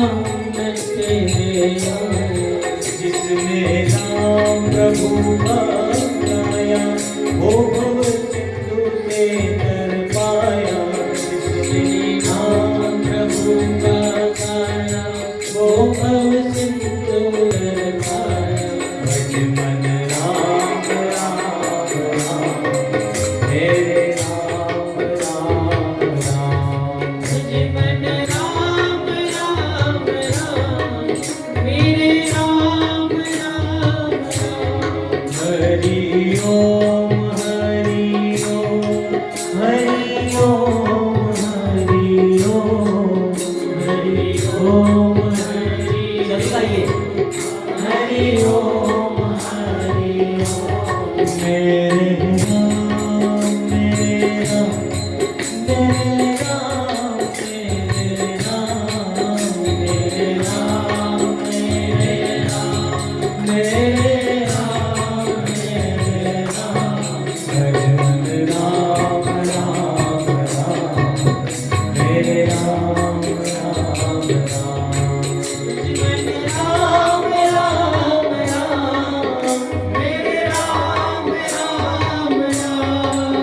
मैं तेरे जिसमें राम प्रभु का गाया वो भव सिंधु से तर पाया। जिसमें राम प्रभु का गाया वो भव सिंधु तर पाया। भज मन राम राम राम तेरे राम राम राम। भज मन राम राम राम मेरे राम राम राम। हरि ओम हरि ओम हरि ओम हरि ओम हरि ओम हरि जगाइए हरि ओम हरि ओम। मेरे राम मेरे राम मेरे राम मेरे राम मेरे राम मेरे राम मेरे राम मेरे राम। भजन राम राम राम मेरे राम राम राम। भजन राम राम राम मेरे राम राम राम।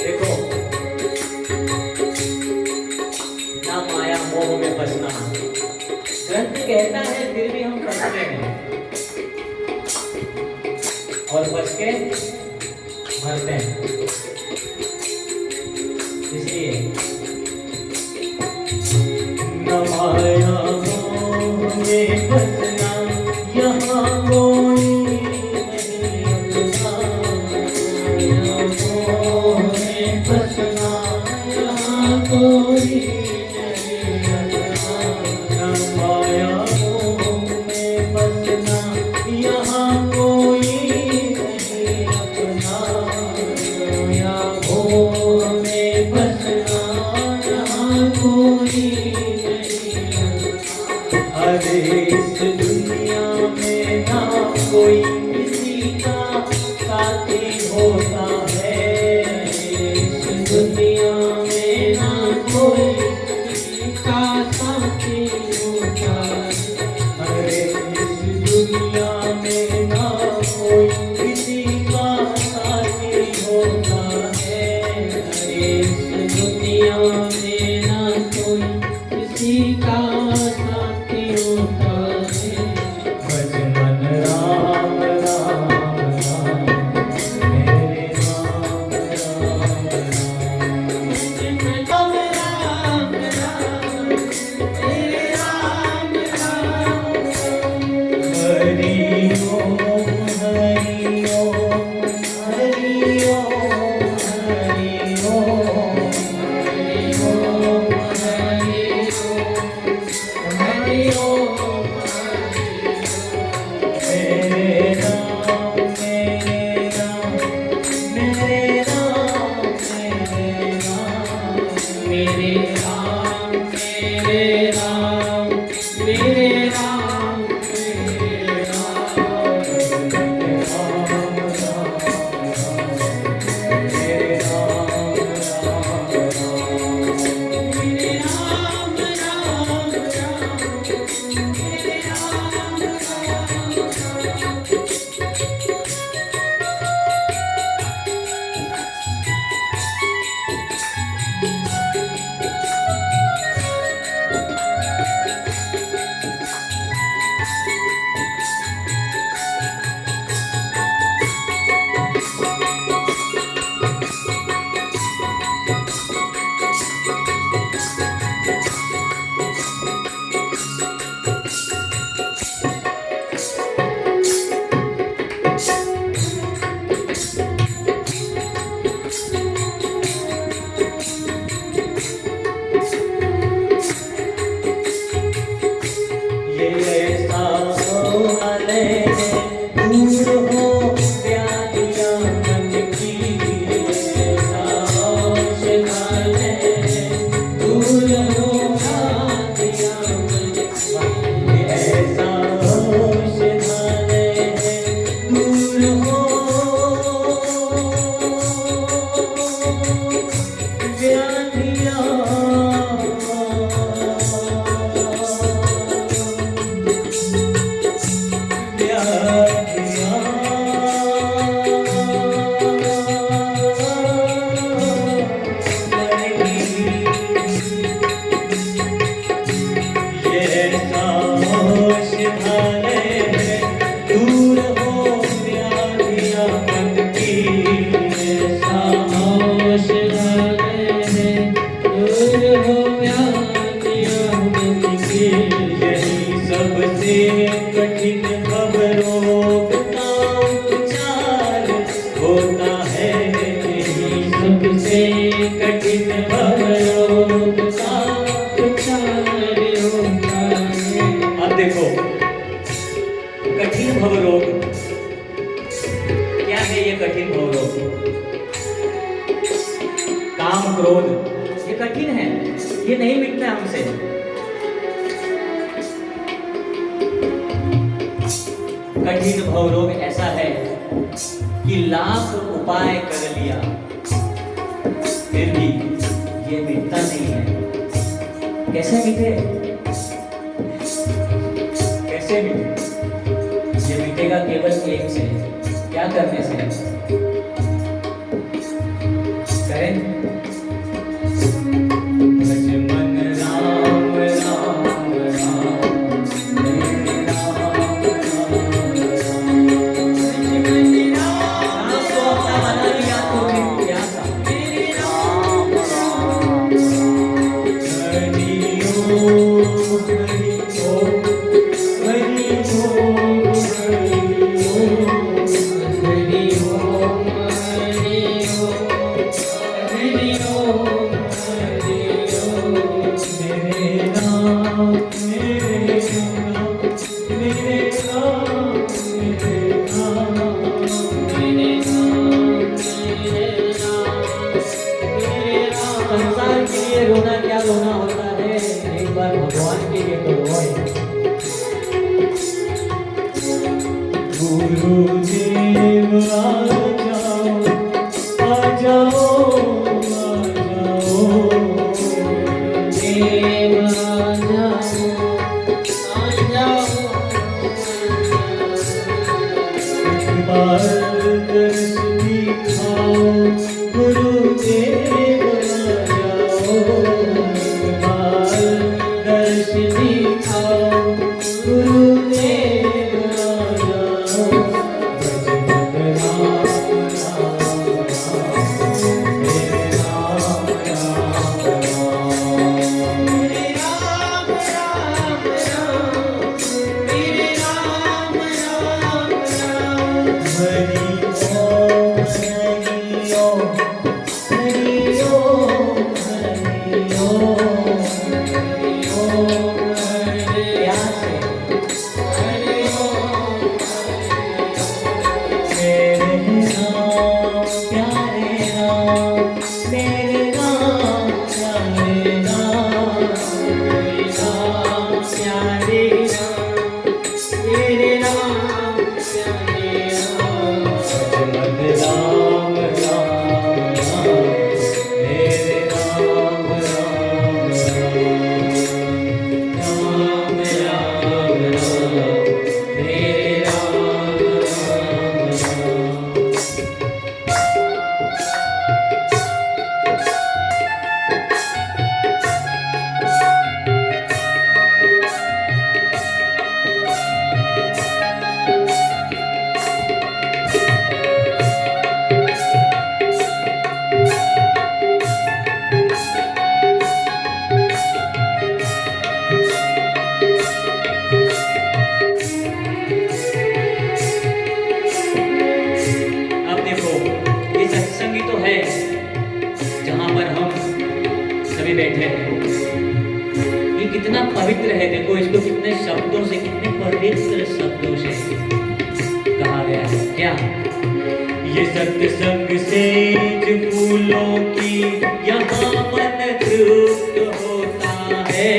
देखो ना माया मोह में फंसना ग्रंथ कहता है, फिर भी हम फंसते हैं और फंस के मरते हैं। इसलिए न माया मोह में फंसना यहाँ कोई नहीं अपना। माया मोह में फंसना यहाँ कोई नहीं अपना। न माया मोह में फंसना यहाँ कोई नहीं अपना। माया मोह में फंसना यहाँ कोई नहीं अपना। अरे इस दुनिया में ना कोई किसी का साथी होता है। इस दुनिया में ना कोई किसी का साथी होता है। अरे इस दुनिया में ना कोई किसी का साथी होता है। अरे इस दुनिया में ना कोई किसी का साथी होता है। भज मन राम राम राम मेरे राम राम राम। भज मन राम राम मेरे राम राम राम। हरि ओम हरि ओम हरि ओम हरि ओम हरि ओम हरि ओम हरि ओम। मेरे राम मेरे राम मेरे राम मेरे राम मेरे राम मेरे राम मेरे राम मेरे राम। राम राम मेरे राम राम राम मेरे राम राम राम मेरे राम राम राम। उपचार होता है। अब देखो, कठिन भवरोग, क्या है ये कठिन भवरोग? काम क्रोध, ये कठिन है, ये नहीं मिटता हमसे। कठिन भवरोग ऐसा है कि लाख उपाय कर लिया फिर भी ये मिटता नहीं है। कैसे मिटे? कैसे मिटे? ये मिटेगा केवल एक से। क्या करने से? करें मन राम राम राम, संसार के लिए रोना क्या रोना होता है, एक बार भगवान के लिए तो रोए। गुरुदेव आ जाओ, आ जाओ, आ जाओ, देव आ जाओ, आ जाओ, एक बार दर्श दिखाओ, गुरुदेव आ जाओ, एक बार दर्श दिखाओ, गुरुदेव आ जाओ। भजन राम राम राम, मेरे राम राम राम, मेरे राम राम राम, मेरे राम राम राम। हरि ओम, हरि ओम, हरि ओम, हरि ओम, हरि ओम, हरि प्यार से। हरि ओम, मेरे राम प्यारे राम, मेरे राम प्यारे राम, मेरे राम प्यारे राम, मेरे राम प्यारे राम। भजन राम राम राम, मेरे राम राम राम, राम राम राम, मेरे राम राम राम। अब देखो, ये सत्संग ही तो है जहां पर हम सभी बैठे हैं। ये कितना पवित्र है, देखो इसको कितने शब्दों से, कितने पवित्र शब्दों से कहा गया है। क्या? ये सत्संग सेज फूलों की यहाँ मन तृप्त होता है,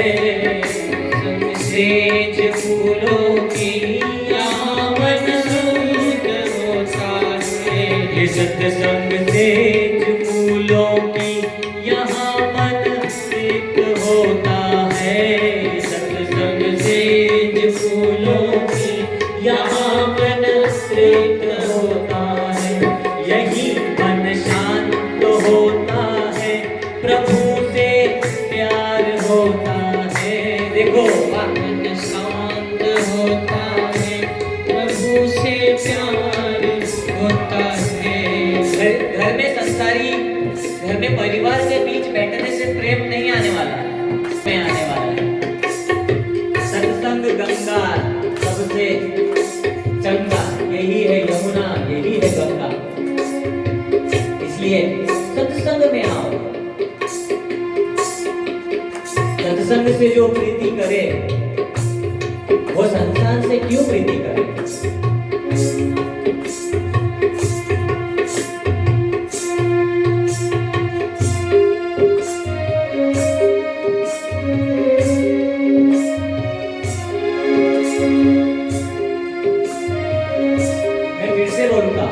सेज फूलों की यहाँ मन तृप्त होता है। ये सत्संग सेज फूलों की यहाँ मन तृप्त होता है, सत्संग सेज फूलों की यहाँ मन तृप्त होता है। यही मन शांत होता है, प्रभु से प्यार होता है। देखो, मन शांत होता है, प्रभु से प्यार होता है। घर में संसारी, घर में परिवार के बीच बैठने से प्रेम नहीं आने वाला, में आने वाला है। सत्संग गंगा सबसे चंगा, यही है यमुना, यही है गंगा। इसलिए सत्संग में आओ, सत्संग से जो प्रीति करे वो संसार से क्यों प्रीति करे? मैं फिर से बोलूंगा,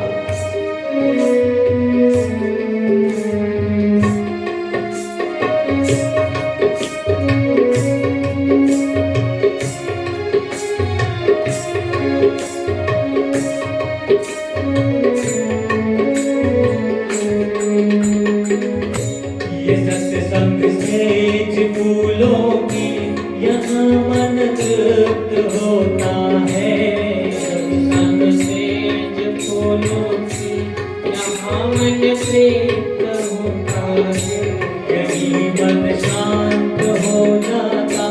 ये सत्संग सेज फूलों की यहाँ मन तृप्त होता है। सत्संग सेज फूलों की यहाँ मन तृप्त होता है। यही मन शांत हो जाता,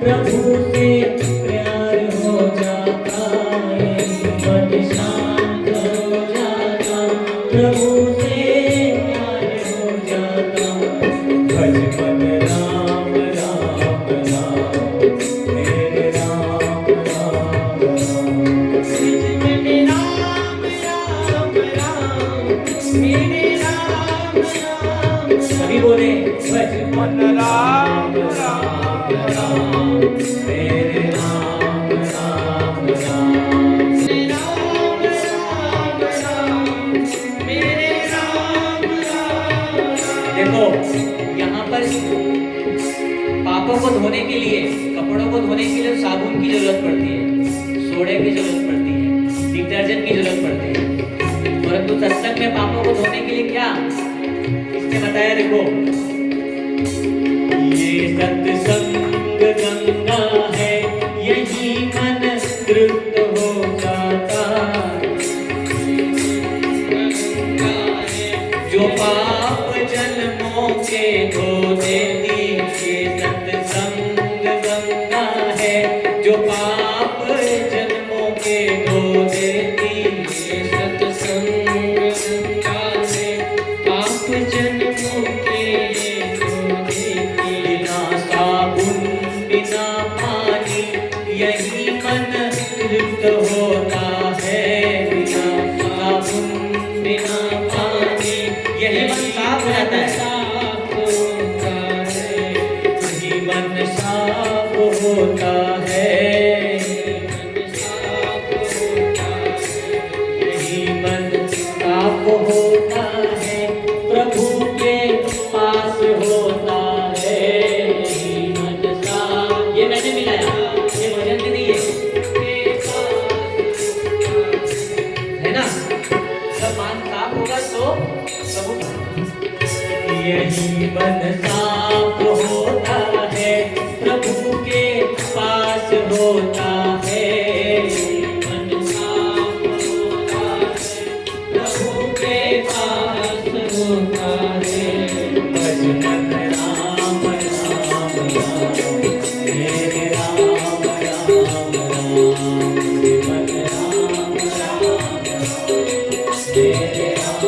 प्रभु से प्यार हो जाता। यही मन शांत हो जाता, प्रभु से प्यार हो जाता। भज मन राम राम राम, मेरे राम राम राम। मेरे राम राम राम, मेरे राम राम। सभी बोले भज मन राम राम राम, मेरे राम राम राम। मेरे राम राम राम, मेरे राम राम। देखो यहाँ पर पापों को धोने के लिए, कपड़ों को धोने के लिए साबुन की जरूरत पड़ती है, सोडे की जरूरत पड़ती है, डिटर्जेंट की जरूरत पड़ती है। परंतु सत्संग में पापों को धोने के लिए क्या इसने बताया? देखो, ये सत्संग गंगा है, यही मन तृप्त हो जाता। जो पाप जन्मों के धो देती, ये सत्संग गंगा है, जो पाप जन्मों के धो देती। ये सत्संग गंगा है, पाप जन्मों के धो देती। बिना साबुन बिना पानी यही मन तृप्त होता है। बिना साबुन बिना पानी यही मन साफ हो जाता है। साफ होता है, यही मन साफ होता है। साफ होता है। यही मन साफ होता है, प्रभु के पास होता है। यही मन साफ, ये मैंने मिलाया, ये भजन में नहीं है, है ना? जब मन साफ होगा तो प्रभु। यही मन साफ होता है, प्रभु के पास होता है। यही मन साफ होता है, प्रभु के पास होता है। भज मन राम राम राम, मेरे राम राम राम। मन राम राम राम, मेरे राम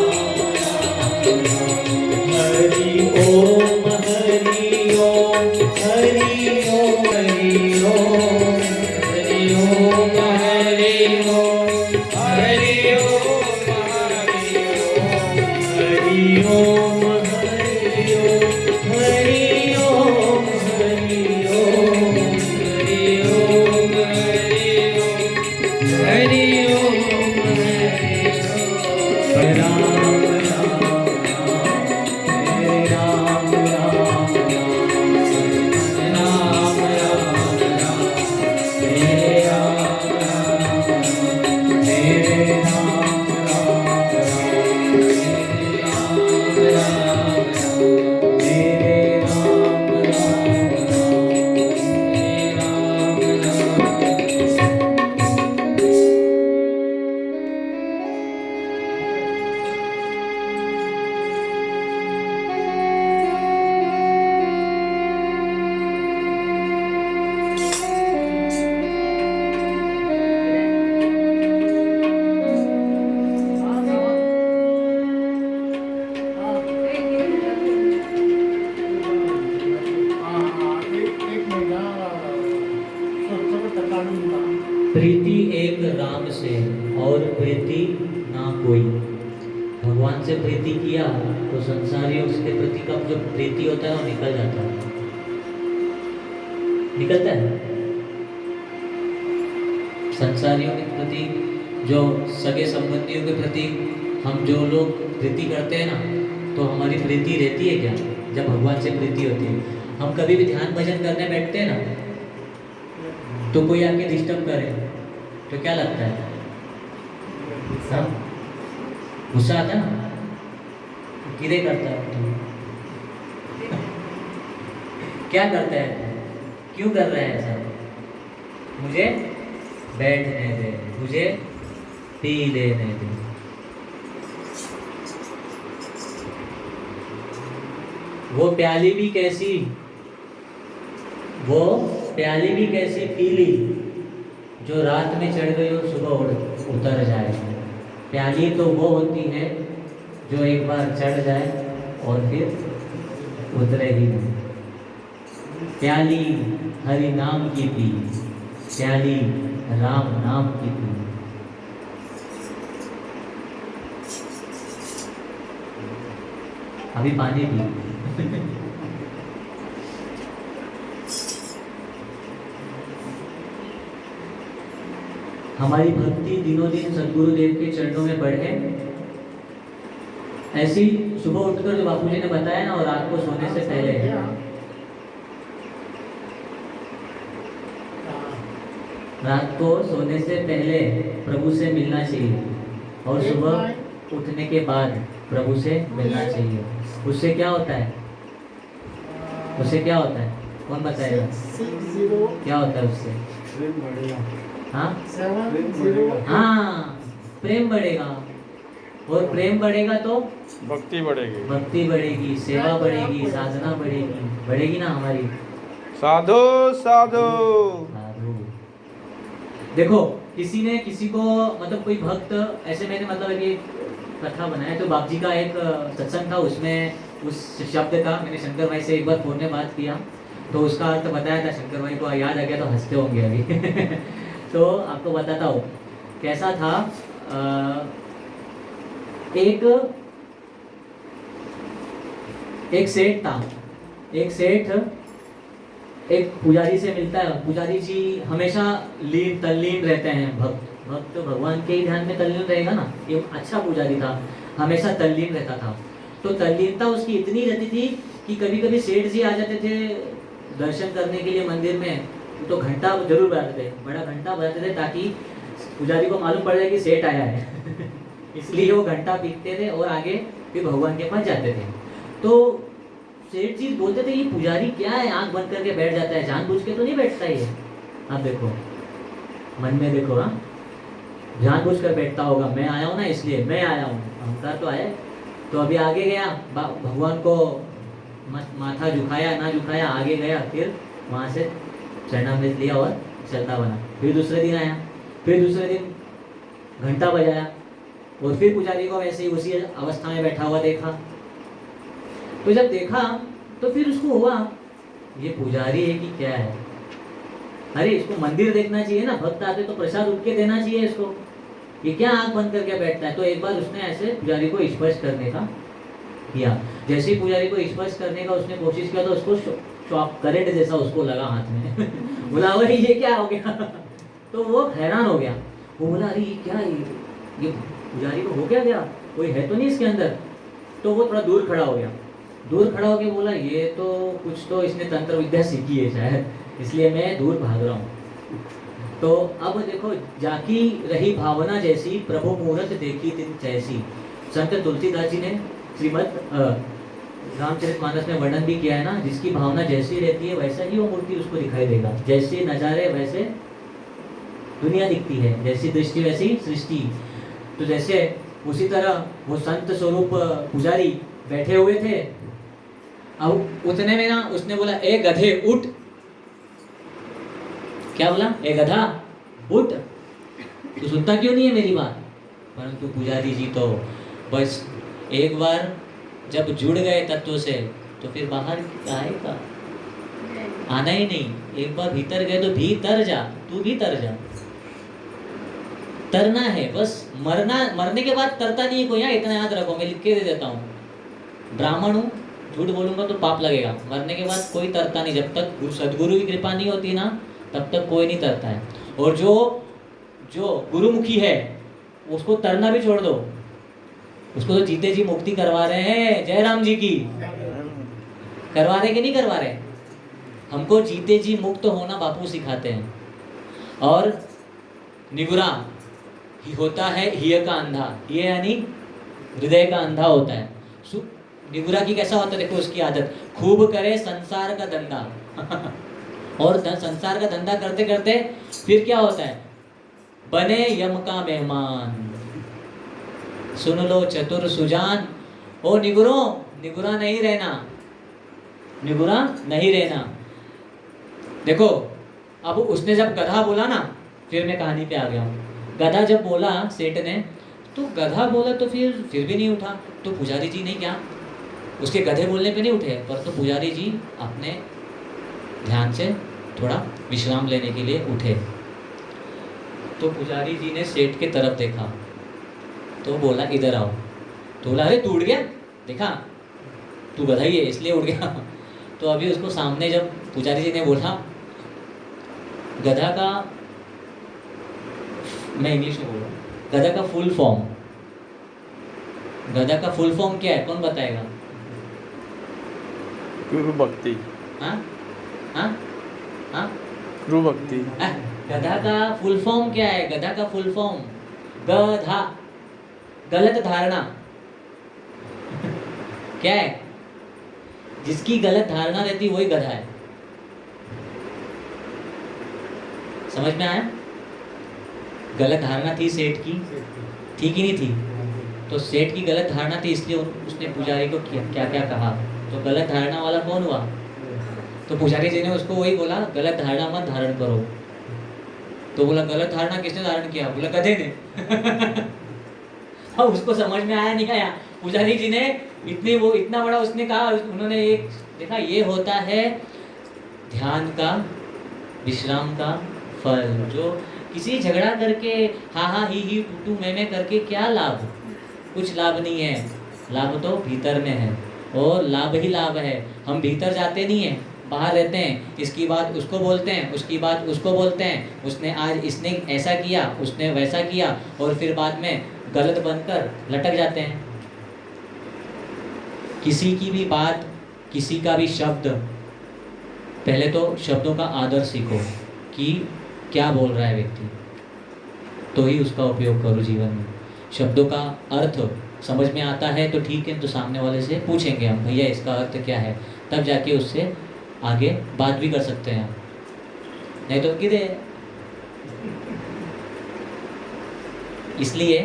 राम राम। हरि ओम हरि ओम, हरि ओम हरि ओम, हरि ओम हरि ओम, हरि ओम हरि ओम, हरि ओम हरि ओम, हरि ओम हरि ओम, हरि ओम राम राम राम, हरे राम राम राम, राम राम राम, प्रीति एक राम से और प्रीति ना कोई। भगवान से प्रीति किया तो संसारियों के प्रति का जो प्रीति होता है वो निकल जाता है, निकलता है। संसारियों के प्रति, जो सगे संबंधियों के प्रति हम जो लोग प्रीति करते हैं ना, तो हमारी प्रीति रहती है क्या जब भगवान से प्रीति होती है। हम कभी भी ध्यान भजन करने बैठते हैं ना, तो कोई आके डिस्टर्ब करे तो क्या लगता है? हाँ? गुस्सा आता है ना, किरे करता है तुम, क्या करता है, क्यों कर रहा है ऐसा? मुझे बैठने दे, मुझे पी लेने दे। वो प्याली भी कैसी, वो प्याली भी कैसी पीली, जो रात में चढ़ गई और सुबह उतर जाए। प्याली तो वो होती है जो एक बार चढ़ जाए और फिर उतरे ही नहीं। प्याली हरि नाम की पी, प्याली राम नाम की पी। अभी पानी पी। हमारी भक्ति दिनों दिन सदगुरुदेव के चरणों में बढ़े। ऐसी सुबह उठकर जो बापूजी ने बताया ना, और रात को सोने से पहले, रात को सोने से पहले प्रभु से मिलना चाहिए और सुबह उठने के बाद प्रभु से मिलना चाहिए। उससे क्या होता है, उससे क्या होता है, कौन बताएगा? क्या होता है उससे? हाँ हाँ, प्रेम बढ़ेगा, और प्रेम बढ़ेगा तो भक्ति बढ़ेगी, भक्ति बढ़ेगी, सेवा बढ़ेगी, साधना बढ़ेगी, बढ़ेगी ना हमारी। साधु साधु। साधु। देखो, किसी ने किसी को, मतलब कोई भक्त ऐसे, मैंने मतलब एक कथा बनाया, तो बाप जी का एक सत्संग था, उसमें उस शब्द का मैंने शंकर भाई से एक बार फोन में बात किया, तो उसका अर्थ बताया था। शंकर भाई को याद आ गया तो हंसते होंगे अभी। तो आपको बताता हूँ कैसा था। एक सेठ था, एक सेठ एक पुजारी से मिलता है। पुजारी जी हमेशा तल्लीन रहते हैं, भक्त तो भगवान के ही ध्यान में तल्लीन रहेगा ना। ये अच्छा पुजारी था, हमेशा तल्लीन रहता था। तो तल्लीनता उसकी इतनी रहती थी कि कभी कभी सेठ जी आ जाते थे दर्शन करने के लिए मंदिर में, तो घंटा जरूर बजाते थे, बड़ा घंटा बजाते थे, ताकि पुजारी को मालूम पड़ जाए कि सेठ आया है। इसलिए वो घंटा पीटते थे और आगे फिर भगवान के पास जाते थे। तो सेठ जी बोलते थे, ये पुजारी क्या है, आंख बंद करके बैठ जाता है, जानबूझ के तो नहीं बैठता ये। आप देखो, मन में देखो, हाँ, जानबूझ कर बैठता होगा, मैं आया हूँ ना इसलिए, मैं आया हूँ, अहंकार तो आया। तो अभी आगे गया, भगवान को माथा झुकाया ना झुकाया, आगे गया, फिर वहाँ से चरणामृत लिया और चलता बना। फिर दूसरे दिन आया, फिर दूसरे दिन घंटा बजाया, और फिर पुजारी को वैसे ही उसी अवस्था में बैठा हुआ देखा। तो जब देखा तो फिर उसको हुआ, ये पुजारी है कि क्या है, अरे इसको मंदिर देखना चाहिए ना, भक्त आते तो प्रसाद उठ के देना चाहिए इसको, ये क्या आंख बंद करके बैठता है। तो एक बार उसने ऐसे पुजारी को स्पर्श करने का किया। जैसे ही पुजारी को स्पर्श करने का उसने कोशिश किया तो उसको शॉक, करंट जैसा उसको लगा हाथ में। बोला वही ये क्या हो गया। तो वो हैरान हो गया, वो बोला अरे ये क्या, ये पुजारी को हो गया, कोई है तो नहीं इसके अंदर। तो वो थोड़ा दूर खड़ा हो गया, दूर खड़ा होकर बोला ये तो कुछ तो इसने तंत्र विद्या सीखी है शायद, इसलिए मैं दूर भाग रहा हूँ। तो अब देखो, जाकी रही भावना जैसी, प्रभु मूरत देखी तिन जैसी। संत तुलसीदास जी ने श्रीमद रामचरितमानस में वर्णन भी किया है ना, जिसकी भावना जैसी रहती है वैसा ही वो मूर्ति उसको दिखाई देगा। जैसे नजारे वैसे दुनिया दिखती है, जैसी दृष्टि वैसी सृष्टि। तो जैसे उसी तरह वो संत स्वरूप पुजारी बैठे हुए थे। अब उतने में ना उसने बोला, ए गधे उठ। क्या बोला? ए गधा उठ, तू सुनता क्यों नहीं है मेरी बात? परंतु पुजारी जी तो बस एक बार जब जुड़ गए तत्व से तो फिर बाहर आएगा, आना ही नहीं। एक बार भीतर गए तो भीतर जा, तू भी तर जा। तरना है बस। मरने के बाद तरता नहीं है कोई, यहाँ इतना याद रखो, मैं लिख के दे देता हूँ। ब्राह्मण हूँ, झूठ बोलूंगा तो पाप लगेगा। मरने के बाद कोई तरता नहीं, जब तक सदगुरु की कृपा नहीं होती ना तब तक कोई नहीं तरता है। और जो गुरुमुखी है उसको तरना भी छोड़ दो, उसको तो जीते जी मुक्ति करवा रहे हैं। जयराम जी की करवा रहे कि नहीं करवा रहे? हमको जीते जी मुक्त होना बापू सिखाते हैं। और निगुरा ही होता है हिय का अंधा, ये यानी हृदय का अंधा होता है। निगुरा की कैसा होता है देखो उसकी आदत, खूब करे संसार का धंधा और संसार का धंधा करते करते फिर क्या होता है, बने यम का मेहमान। सुन लो चतुर सुजान, ओ निगुरा नहीं रहना, निगुरा नहीं रहना। देखो अब उसने जब गधा बोला ना, फिर मैं कहानी पे आ गया हूँ। गधा जब बोला सेठ ने, तो गधा बोला तो फिर भी नहीं उठा, तो पुजारी जी ने क्या, उसके गधे बोलने पे नहीं उठे, पर तो पुजारी जी अपने ध्यान से थोड़ा विश्राम लेने के लिए उठे। तो पुजारी जी ने सेठ के तरफ देखा तो बोला इधर आओ। तो बोला अरे तू उड़ गया, देखा तू गधा ही है इसलिए उड़ गया। तो अभी उसको सामने जब पुजारी जी ने बोला गधा का, मैं इंग्लिश में बोल रहा हूँ, गधा का फुल फॉर्म, गधा का फुल फॉर्म क्या है कौन बताएगा? गुरु भक्ति। हाँ हाँ हाँ, गुरु भक्ति। गधा का फुल फॉर्म क्या है? गधा का फुल फॉर्म गधा, गलत धारणा क्या है? जिसकी गलत धारणा रहती वही गधा है। समझ में आया? गलत धारणा थी सेठ की, थी कि नहीं थी? तो सेठ की गलत धारणा थी इसलिए उसने पुजारी को क्या क्या कहा। तो गलत धारणा वाला कौन हुआ? तो पुजारी जी ने उसको वही बोला गलत धारणा मत धारण करो। तो बोला गलत धारणा किसने धारण किया? बोला गधे ने। हाँ, उसको समझ में आया नहीं आया। पुजारी जी ने इतना बड़ा उसने कहा, उन्होंने एक देखा, ये होता है ध्यान का, विश्राम का फल। जो किसी झगड़ा करके हा ही टू मैं करके क्या लाभ? कुछ लाभ नहीं है। लाभ तो भीतर में है और लाभ ही लाभ है। हम भीतर जाते नहीं हैं, बाहर रहते हैं, इसकी बात उसको बोलते हैं, उसकी बात उसको बोलते हैं, इसने ऐसा किया, उसने वैसा किया, और फिर बाद में गलत बनकर लटक जाते हैं। किसी की भी बात, किसी का भी शब्द, पहले तो शब्दों का आदर सीखो कि क्या बोल रहा है व्यक्ति, तो ही उसका उपयोग करो जीवन में। शब्दों का अर्थ समझ में आता है तो ठीक है, तो सामने वाले से पूछेंगे हम, भैया इसका अर्थ क्या है, तब जाके उससे आगे बात भी कर सकते हैं। नहीं तो किधे। इसलिए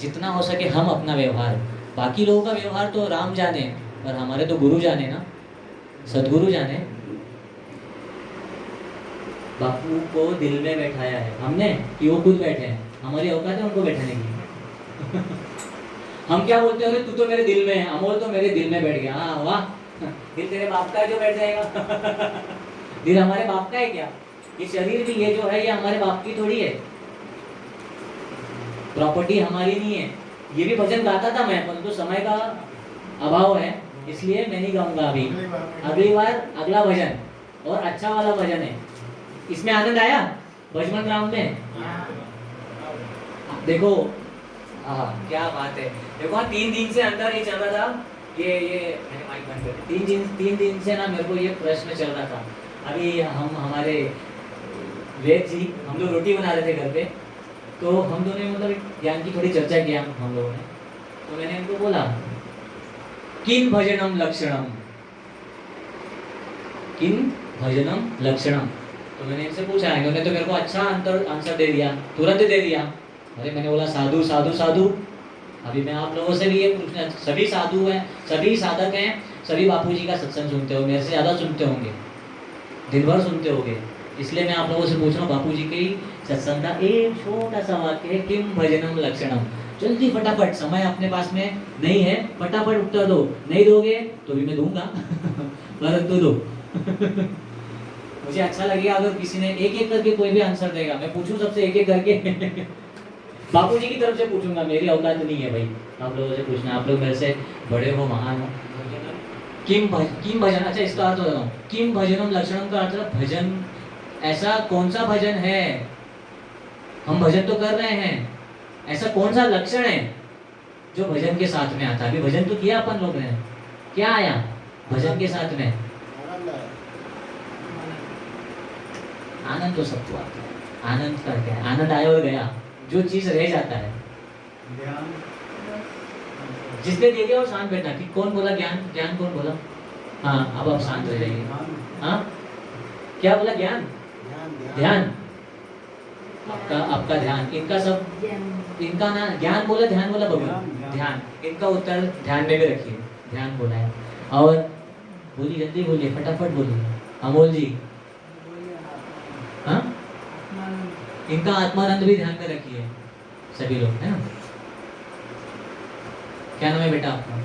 जितना हो सके हम अपना व्यवहार, बाकी लोगों का व्यवहार तो राम जाने, पर हमारे तो गुरु जाने ना, सदगुरु जाने। बापू को दिल में बैठाया है हमने कि वो खुद बैठे हैं, हमारी औकात है उनको बैठाने की। हम क्या बोलते हैं, तू तो मेरे दिल में है, अमोल तो मेरे दिल में बैठ गया। हाँ वाह, दिल तेरे बाप का है जो बैठ जाएगा। दिल हमारे बाप का है क्या? ये शरीर भी, ये जो है ये हमारे बाप की थोड़ी है, प्रॉपर्टी हमारी नहीं है। ये भी भजन गाता था मैं, परंतु समय का अभाव है इसलिए मैं नहीं गाऊंगा अभी। अगली बार अगला भजन, और अच्छा वाला भजन है। इसमें आनंद आया भजमन राम में? देखो हाँ क्या बात है। देखो 3 दिन से अंदर ये चल रहा था, ये मैंने माइक बंद कर, 3 दिन से ना मेरे को ये प्रश्न चल रहा था। अभी हम हमारे वेद जी, हम लोग रोटी बना रहे थे घर पे, तो हम दोनों ने मतलब ज्ञान की थोड़ी चर्चा किया हम लोगों ने। तो मैंने इनको बोला किन भजनम लक्षणम, किन भजनम लक्षणम। तो मैंने इनसे पूछा, इन्होंने तो मेरे को अच्छा आंसर दे दिया, तुरंत दे दिया। अरे मैंने बोला साधु साधु साधु। अभी मैं आप लोगों से भी ये पूछना, सभी साधु हैं, सभी साधक हैं, सभी बापूजी का सत्संग सुनते हो, मेरे से ज़्यादा सुनते होंगे, दिन भर सुनते होंगे, इसलिए मैं आप लोगों से पूछ रहा हूँ। बापूजी के सत्संग का एक छोटा सा वाक्य है, किम भजनम लक्षणम। जल्दी फटाफट, समय अपने पास में नहीं है, फटाफट उत्तर दो। नहीं दोगे तो भी मैं दूंगा परंतु दो। मुझे अच्छा लगेगा अगर किसी ने एक एक करके कोई भी आंसर देगा। मैं पूछूं सबसे एक एक करके बापूजी की तरफ से पूछूंगा, मेरी औकात नहीं है भाई आप लोगों से पूछना, आप लोग मेरे से बड़े हो, महान हो। किम भजन, अच्छा इसका अर्थ बताओ। किम भजनम लक्षणम का अर्थ है भजन, ऐसा कौन सा भजन है, हम भजन तो कर रहे हैं, ऐसा कौन सा लक्षण है जो भजन के साथ में आता है। अभी भजन तो किया अपन लोग ने, क्या आया भजन के साथ में? आनंद तो सबको आता है। आनंद का क्या है? आनंद आया और गया, जो चीज रह जाता है, जिसने दे दिया और शांत बैठना। कि कौन बोला ज्ञान? ज्ञान कौन बोला? हाँ, अब आप शांत हो जाइए। हाँ, क्या बोला? ज्ञान, ध्यान, आपका ध्यान, इनका सब, इनका ना ज्ञान बोला, ध्यान बोला, भगवान ध्यान, इनका उत्तर ध्यान में भी रखिए। ध्यान बोला है। और बोलिए, जल्दी बोलिए, फटाफट बोलिए। अमोल जी, हाँ, इनका आत्मानंद भी ध्यान में रखिए सभी लोग, है ना। क्या नाम है बेटा आपका?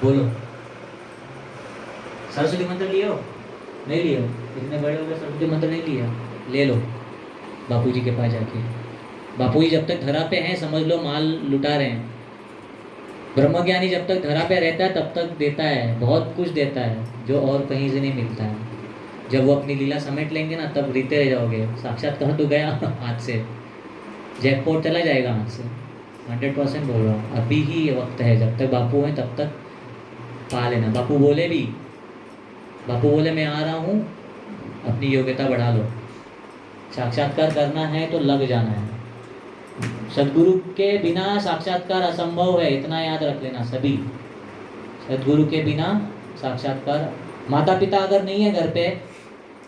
बोलो। सरस्वती मंत्र लिए हो? नहीं लिए हो? इतने बड़े हो गए, सरस्वती मंत्र नहीं लिया? ले लो बापूजी के पास जाके। बापूजी जब तक धरा पे हैं समझ लो माल लुटा रहे हैं। ब्रह्मज्ञानी जब तक धरा पे रहता है तब तक देता है, बहुत कुछ देता है जो और कहीं से नहीं मिलता है। जब वो अपनी लीला समेट लेंगे ना तब रीते रह जाओगे। साक्षात्कार तो गया हाथ से, जैकपॉट चला जाएगा हाथ से, 100% बोल रहा हूँ। अभी ही वक्त है, जब तक बापू हैं तब तक पा लेना। बापू बोले भी, बापू बोले मैं आ रहा हूँ, अपनी योग्यता बढ़ा लो। साक्षात्कार करना है तो लग जाना है। सद्गुरु के बिना साक्षात्कार असंभव है, इतना याद रख लेना सभी। सद्गुरु के बिना साक्षात्कार, माता पिता अगर नहीं है घर पे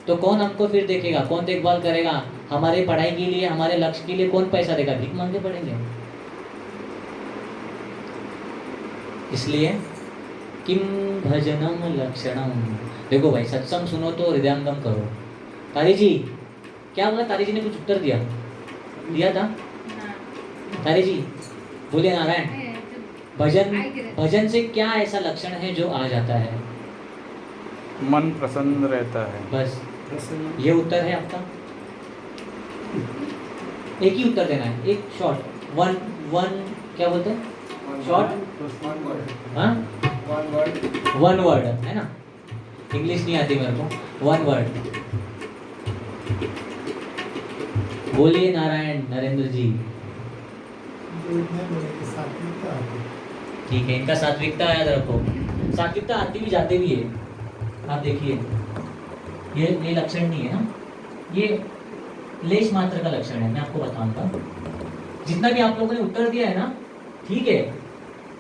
तो कौन हमको फिर देखेगा, कौन देखभाल करेगा? हमारी पढ़ाई के लिए, हमारे लक्ष्य के लिए कौन पैसा देगा? भीख मांगने पड़ेंगे। इसलिए किम भजनम लक्षणम। देखो भाई, सत्संग सुनो तो हृदयंगम करो। तारी जी, क्या बोला? तारी जी ने कुछ उत्तर दिया था? तारी जी बोले नारायण, भजन से क्या ऐसा लक्षण है जो आ जाता है? मन प्रसन्न रहता है। बस ये उत्तर है आपका। एक ही उत्तर देना है, एक शॉर्ट, वन क्या बोलते हैं? शॉर्ट, हाँ, वन वर्ड है ना। इंग्लिश नहीं आती मेरे को, वन वर्ड। बोलिए नारायण नरेंद्र जी। ठीक है, इनका सात्विकता याद रखो। सात्विकता आती भी जाते भी है। आप देखिए, ये लक्षण नहीं है ना, ये लेश मात्र का लक्षण है। मैं आपको बताऊंगा, जितना भी आप लोगों ने उत्तर दिया है ना, ठीक है,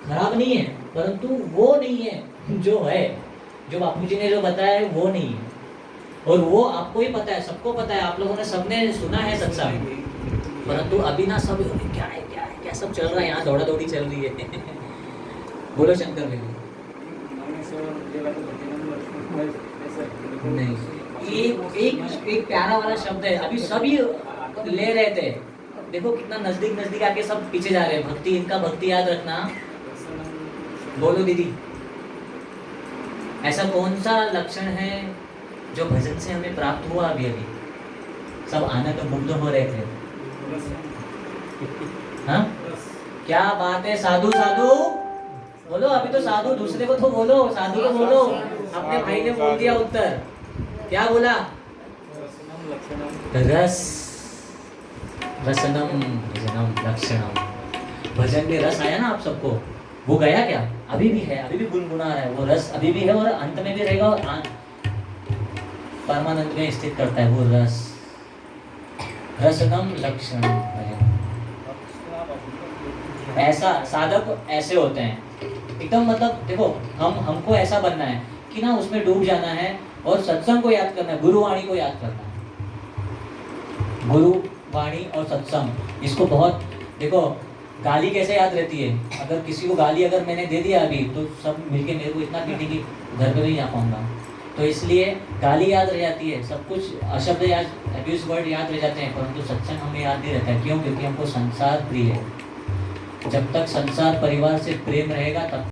खराब नहीं है, परंतु वो नहीं है जो है, जो बापूजी ने जो बताया है वो नहीं है। और वो आपको ही पता है, सबको पता है, आप लोगों ने सबने सुना है सत्संग, परंतु अभी ना सब क्या है क्या सब चल रहा है, यहाँ दौड़ा दौड़ी चल रही है। बोलो शंकर भाई। नहीं, एक प्यारा वाला शब्द है, अभी सभी ले रहे थे, देखो कितना नजदीक आके सब पीछे जा रहे हैं। भक्ति, इनका भक्ति याद रखना। बोलो दीदी, ऐसा कौन सा लक्षण है जो भजन से हमें प्राप्त हुआ? अभी सब आनंद मुग्ध हो रहे थे। हाँ, क्या बात है, साधु साधु बोलो। अभी तो साधु, दूसरे को तो बोलो, साधु को बोलो। अपने भाई ने बोल दिया उत्तर, क्या बोला? रसनम भजनम लक्षणम। भजन में रस आया ना आप सबको, वो गया क्या? अभी भी है, अभी भी गुनगुना रहा है वो रस, अभी भी है और अंत में भी रहेगा और परमानंद में स्थित करता है वो रस। रसनम लक्षणम भजन। ऐसा साधक ऐसे होते हैं एकदम, मतलब देखो, हमको ऐसा बनना है कि ना उसमें डूब जाना है और सत्संग को याद करना है, गुरुवाणी को याद करना है। गुरु वाणी और सत्संग, इसको बहुत देखो, गाली कैसे याद रहती है? अगर किसी को गाली अगर मैंने दे दिया अभी तो सब मिलके मेरे को इतना पीटेंगे कि घर पे नहीं जा पाऊंगा। तो इसलिए गाली याद रह जाती है, सब कुछ अशब्द याद, अब्यूज वर्ड याद रह जाते हैं, परंतु सत्संग हमें याद नहीं रहता है। क्यों? क्योंकि हमको संसार प्रिय है। जब तक संसार परिवार से प्रेम रहेगा तब